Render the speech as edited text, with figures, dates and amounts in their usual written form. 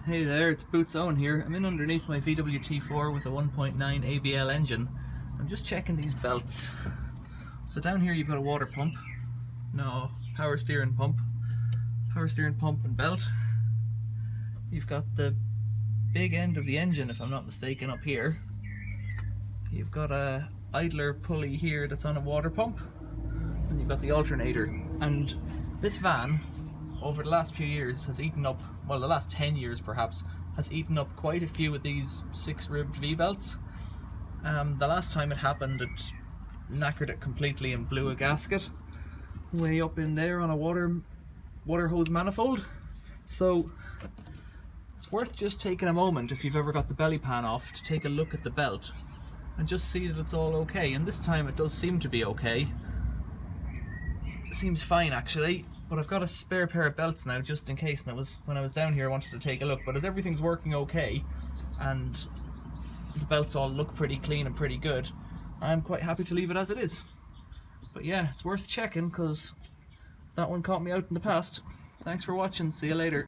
Hey there, it's Boots Owen here. I'm in underneath my VW T4 with a 1.9 ABL engine. I'm just checking these belts. So down here you've got a water pump, no, power steering pump and belt. You've got the big end of the engine, if I'm not mistaken, up here. You've got a idler pulley here that's on a water pump, and you've got the alternator. And this van, over the last few years, has eaten up, well, the last 10 years perhaps, has eaten up quite a few of these 6-ribbed V-belts. The last time it happened, it knackered it completely and blew a gasket way up in there on a water hose manifold. So it's worth just taking a moment, if you've ever got the belly pan off, to take a look at the belt and just see that it's all okay. And this time it does seem to be okay. It seems fine actually, but I've got a spare pair of belts now just in case, and when I was down here I wanted to take a look. But as everything's working okay and the belts all look pretty clean and pretty good, I'm quite happy to leave it as it is. But yeah, it's worth checking because that one caught me out in the past. Thanks for watching, see you later.